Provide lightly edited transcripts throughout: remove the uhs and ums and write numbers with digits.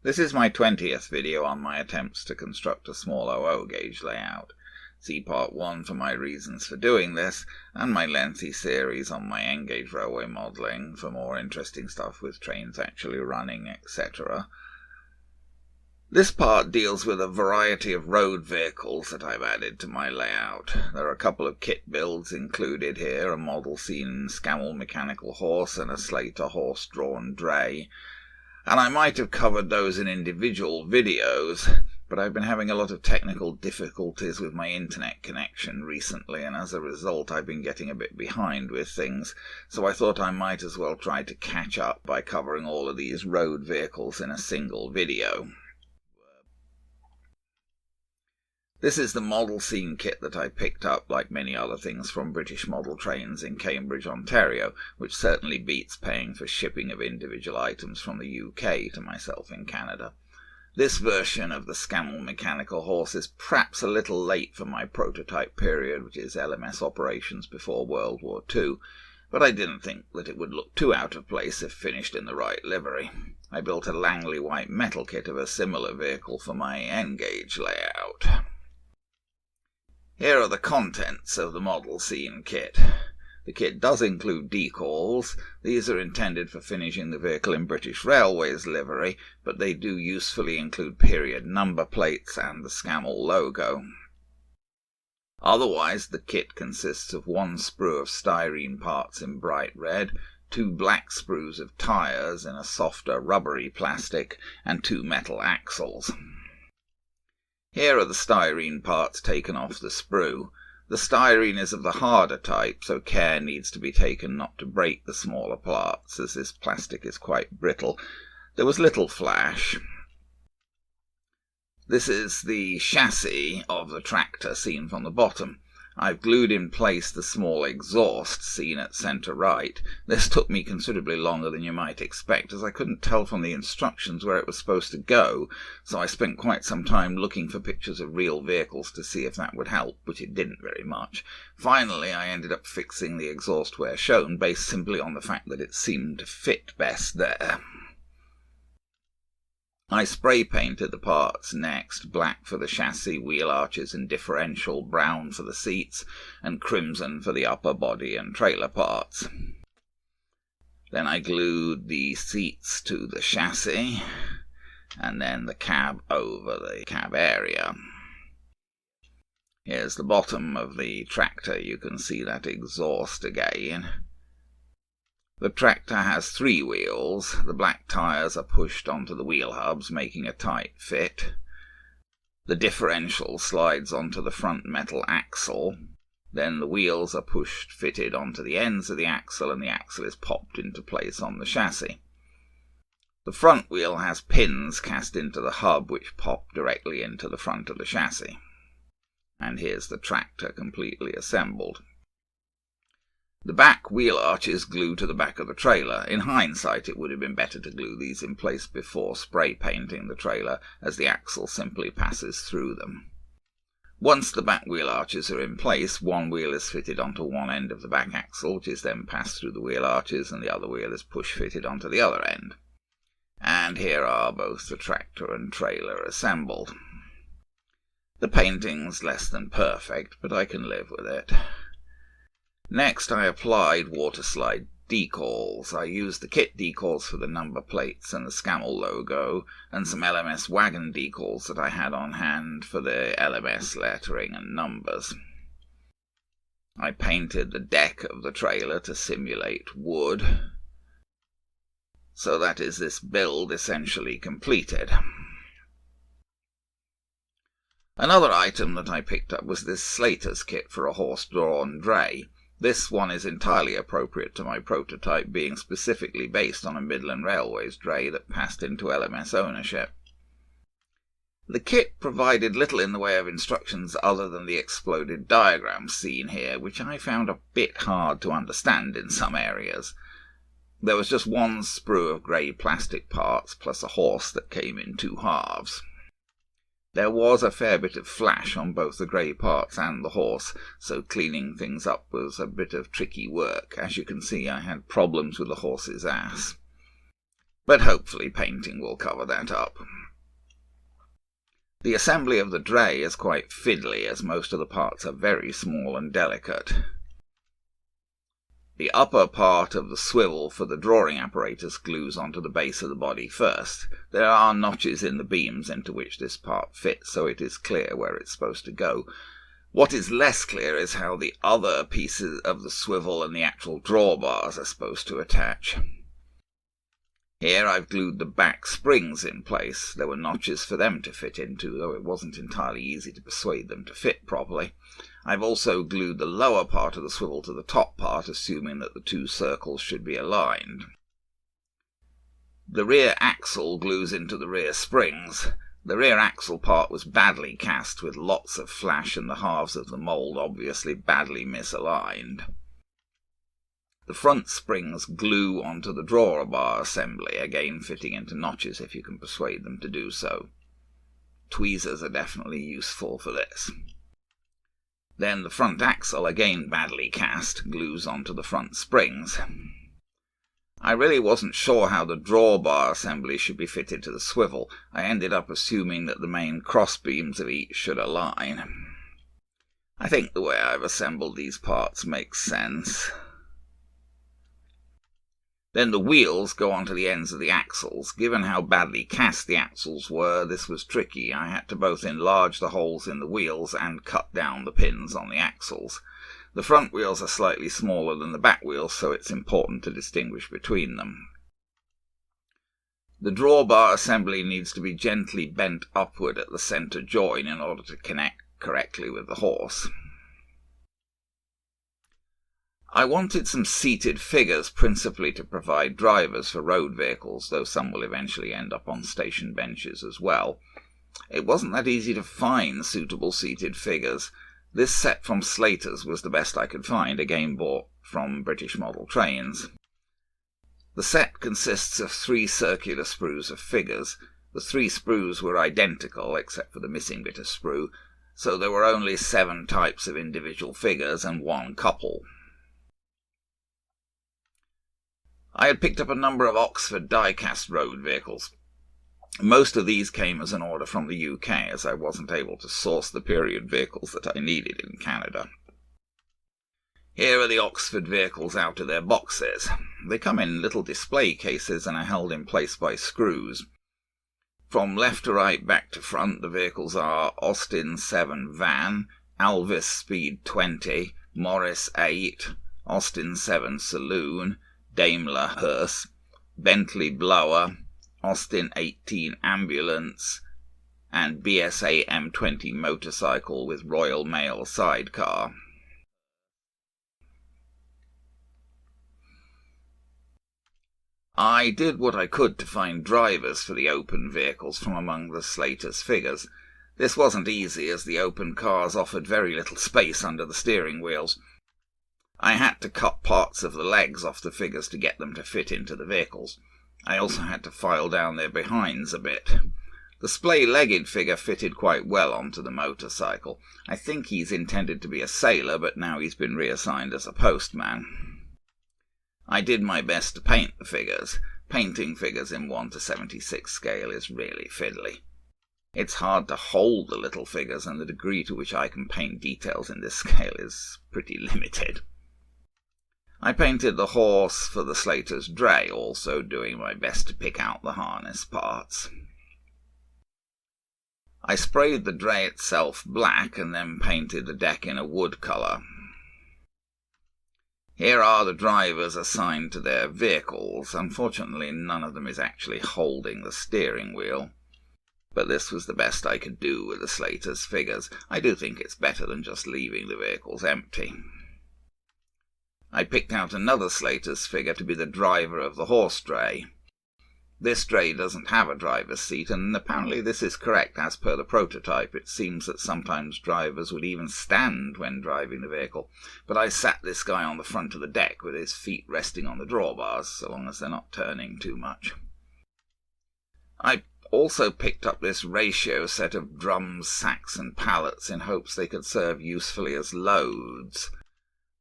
This is my 20th video on my attempts to construct a small OO gauge layout. See part 1 for my reasons for doing this, and my lengthy series on my N-gauge railway modelling for more interesting stuff with trains actually running, etc. This part deals with a variety of road vehicles that I've added to my layout. There are a couple of kit builds included here, a model scene Scammell mechanical horse and a Slater horse-drawn dray. And I might have covered those in individual videos, but I've been having a lot of technical difficulties with my internet connection recently, and as a result I've been getting a bit behind with things, so I thought I might as well try to catch up by covering all of these road vehicles in a single video. This is the model scene kit that I picked up, like many other things, from British Model Trains in Cambridge, Ontario, which certainly beats paying for shipping of individual items from the UK to myself in Canada. This version of the Scammell mechanical horse is perhaps a little late for my prototype period, which is LMS operations before World War II, but I didn't think that it would look too out of place if finished in the right livery. I built a Langley white metal kit of a similar vehicle for my N-gauge layout. Here are the contents of the model scene kit. The kit does include decals. These are intended for finishing the vehicle in British Railways livery, but they do usefully include period number plates and the Scammell logo. Otherwise, the kit consists of one sprue of styrene parts in bright red, 2 black sprues of tyres in a softer rubbery plastic, and 2 metal axles. Here are the styrene parts taken off the sprue. The styrene is of the harder type, so care needs to be taken not to break the smaller parts, as this plastic is quite brittle. There was little flash. This is the chassis of the tractor seen from the bottom. I've glued in place the small exhaust seen at centre right. This took me considerably longer than you might expect, as I couldn't tell from the instructions where it was supposed to go, so I spent quite some time looking for pictures of real vehicles to see if that would help, which it didn't very much. Finally, I ended up fixing the exhaust where shown, based simply on the fact that it seemed to fit best there. I spray painted the parts next, black for the chassis, wheel arches and differential, brown for the seats, and crimson for the upper body and trailer parts. Then I glued the seats to the chassis, and then the cab over the cab area. Here's the bottom of the tractor. You can see that exhaust again. The tractor has 3 wheels. The black tyres are pushed onto the wheel hubs, making a tight fit. The differential slides onto the front metal axle. Then the wheels are fitted onto the ends of the axle, and the axle is popped into place on the chassis. The front wheel has pins cast into the hub, which pop directly into the front of the chassis. And here's the tractor completely assembled. The back wheel arches glue to the back of the trailer. In hindsight, it would have been better to glue these in place before spray painting the trailer, as the axle simply passes through them. Once the back wheel arches are in place, one wheel is fitted onto one end of the back axle, which is then passed through the wheel arches, and the other wheel is push-fitted onto the other end. And here are both the tractor and trailer assembled. The painting's less than perfect, but I can live with it. Next, I applied waterslide decals. I used the kit decals for the number plates and the Scammell logo, and some LMS wagon decals that I had on hand for the LMS lettering and numbers. I painted the deck of the trailer to simulate wood. So that is this build essentially completed. Another item that I picked up was this Slater's kit for a horse-drawn dray. This one is entirely appropriate to my prototype, being specifically based on a Midland Railways dray that passed into LMS ownership. The kit provided little in the way of instructions other than the exploded diagram seen here, which I found a bit hard to understand in some areas. There was just one sprue of grey plastic parts, plus a horse that came in 2 halves. There was a fair bit of flash on both the grey parts and the horse, so cleaning things up was a bit of tricky work. As you can see, I had problems with the horse's ass. But hopefully painting will cover that up. The assembly of the Dray is quite fiddly, as most of the parts are very small and delicate. The upper part of the swivel for the drawing apparatus glues onto the base of the body first. There are notches in the beams into which this part fits, so it is clear where it's supposed to go. What is less clear is how the other pieces of the swivel and the actual drawbars are supposed to attach. Here I've glued the back springs in place. There were notches for them to fit into, though it wasn't entirely easy to persuade them to fit properly. I've also glued the lower part of the swivel to the top part, assuming that the two circles should be aligned. The rear axle glues into the rear springs. The rear axle part was badly cast, with lots of flash and the halves of the mould obviously badly misaligned. The front springs glue onto the drawbar assembly, again fitting into notches if you can persuade them to do so. Tweezers are definitely useful for this. Then the front axle, again badly cast, glues onto the front springs. I really wasn't sure how the drawbar assembly should be fitted to the swivel. I ended up assuming that the main crossbeams of each should align. I think the way I've assembled these parts makes sense. Then the wheels go onto the ends of the axles. Given how badly cast the axles were, this was tricky. I had to both enlarge the holes in the wheels and cut down the pins on the axles. The front wheels are slightly smaller than the back wheels, so it's important to distinguish between them. The drawbar assembly needs to be gently bent upward at the centre join in order to connect correctly with the horse. I wanted some seated figures, principally to provide drivers for road vehicles, though some will eventually end up on station benches as well. It wasn't that easy to find suitable seated figures. This set from Slater's was the best I could find, again bought from British model trains. The set consists of 3 circular sprues of figures. The 3 sprues were identical, except for the missing bit of sprue, so there were only 7 types of individual figures and 1 couple. I had picked up a number of Oxford die-cast road vehicles. Most of these came as an order from the UK, as I wasn't able to source the period vehicles that I needed in Canada. Here are the Oxford vehicles out of their boxes. They come in little display cases and are held in place by screws. From left to right, back to front, the vehicles are Austin 7 van, Alvis Speed 20, Morris 8, Austin 7 Saloon, Daimler hearse, Bentley blower, Austin 18 ambulance, and BSA M20 motorcycle with Royal Mail sidecar. I did what I could to find drivers for the open vehicles from among the Slater's figures. This wasn't easy, as the open cars offered very little space under the steering wheels. I had to cut parts of the legs off the figures to get them to fit into the vehicles. I also had to file down their behinds a bit. The splay-legged figure fitted quite well onto the motorcycle. I think he's intended to be a sailor, but now he's been reassigned as a postman. I did my best to paint the figures. Painting figures in 1:76 scale is really fiddly. It's hard to hold the little figures, and the degree to which I can paint details in this scale is pretty limited. I painted the horse for the Slater's Dray, also doing my best to pick out the harness parts. I sprayed the Dray itself black and then painted the deck in a wood colour. Here are the drivers assigned to their vehicles. Unfortunately, none of them is actually holding the steering wheel. But this was the best I could do with the Slater's figures. I do think it's better than just leaving the vehicles empty. I picked out another Slater's figure to be the driver of the horse dray. This dray doesn't have a driver's seat, and apparently this is correct as per the prototype. It seems that sometimes drivers would even stand when driving the vehicle, but I sat this guy on the front of the deck with his feet resting on the drawbars, so long as they're not turning too much. I also picked up this ratio set of drums, sacks and pallets in hopes they could serve usefully as loads.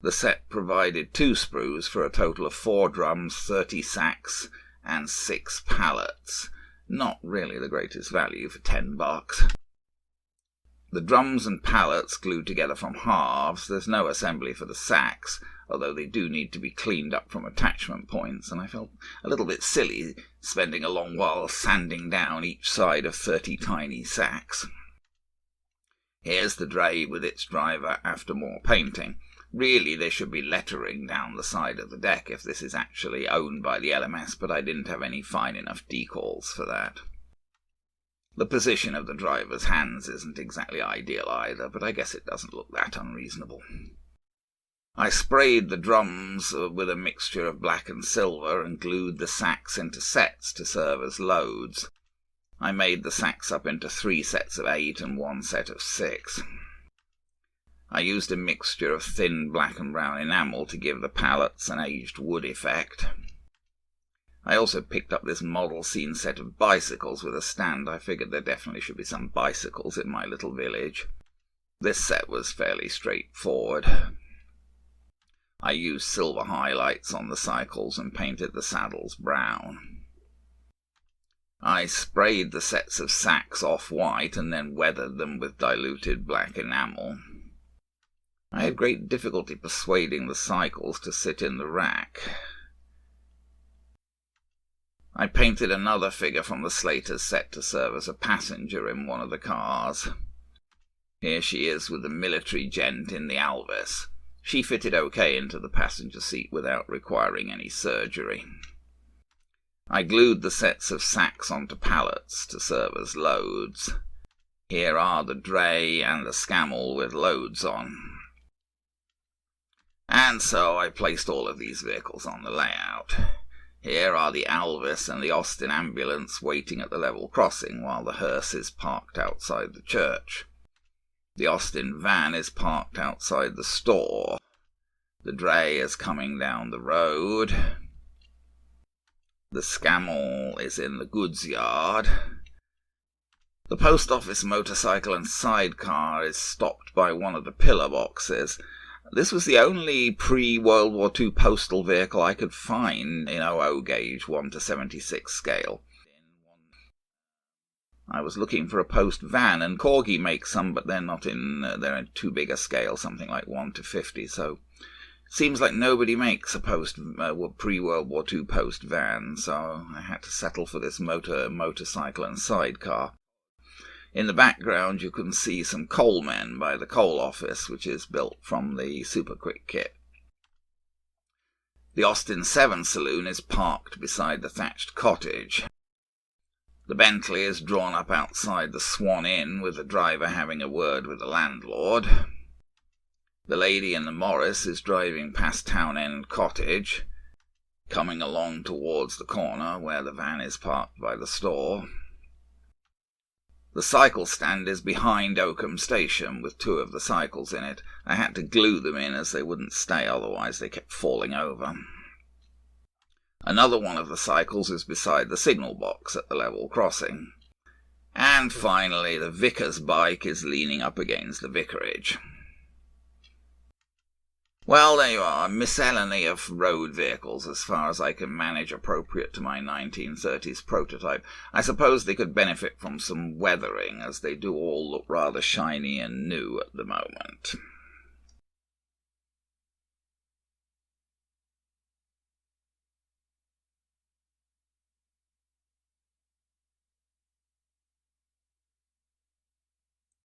The set provided 2 sprues for a total of 4 drums, 30 sacks, and 6 pallets. Not really the greatest value for $10. The drums and pallets glued together from halves. There's no assembly for the sacks, although they do need to be cleaned up from attachment points, and I felt a little bit silly spending a long while sanding down each side of 30 tiny sacks. Here's the dray with its driver after more painting. Really, there should be lettering down the side of the deck if this is actually owned by the LMS, but I didn't have any fine enough decals for that. The position of the driver's hands isn't exactly ideal either, but I guess it doesn't look that unreasonable. I sprayed the drums with a mixture of black and silver and glued the sacks into sets to serve as loads. I made the sacks up into 3 sets of 8 and 1 set of 6. I used a mixture of thin black and brown enamel to give the pallets an aged wood effect. I also picked up this model scene set of bicycles with a stand. I figured there definitely should be some bicycles in my little village. This set was fairly straightforward. I used silver highlights on the cycles and painted the saddles brown. I sprayed the sets of sacks off-white and then weathered them with diluted black enamel. I had great difficulty persuading the cycles to sit in the rack. I painted another figure from the Slater's set to serve as a passenger in one of the cars. Here she is with the military gent in the Alvis. She fitted okay into the passenger seat without requiring any surgery. I glued the sets of sacks onto pallets to serve as loads. Here are the dray and the scamel with loads on. And so I placed all of these vehicles on the layout. Here are the Alvis and the Austin ambulance waiting at the level crossing while the hearse is parked outside the church. The Austin van is parked outside the store. The dray is coming down the road. The scamel is in the goods yard. The post office motorcycle and sidecar is stopped by one of the pillar boxes. This was the only pre-World War II postal vehicle I could find in 00 gauge 1 to 76 scale. I was looking for a post van, and Corgi makes some, but they're not they're in too big a scale, something like 1 to 50, so seems like nobody makes a pre-World War II post van, so I had to settle for this motorcycle and sidecar. In the background you can see some coal men by the coal office, which is built from the Super Quick kit. The Austin 7 saloon is parked beside the thatched cottage. The Bentley is drawn up outside the Swan Inn, with the driver having a word with the landlord. The lady in the Morris is driving past Town End Cottage, coming along towards the corner where the van is parked by the store. The cycle stand is behind Oakham Station, with 2 of the cycles in it. I had to glue them in as they wouldn't stay, otherwise they kept falling over. Another one of the cycles is beside the signal box at the level crossing. And finally, the vicar's bike is leaning up against the vicarage. Well, there you are, a miscellany of road vehicles as far as I can manage appropriate to my 1930s prototype. I suppose they could benefit from some weathering, as they do all look rather shiny and new at the moment.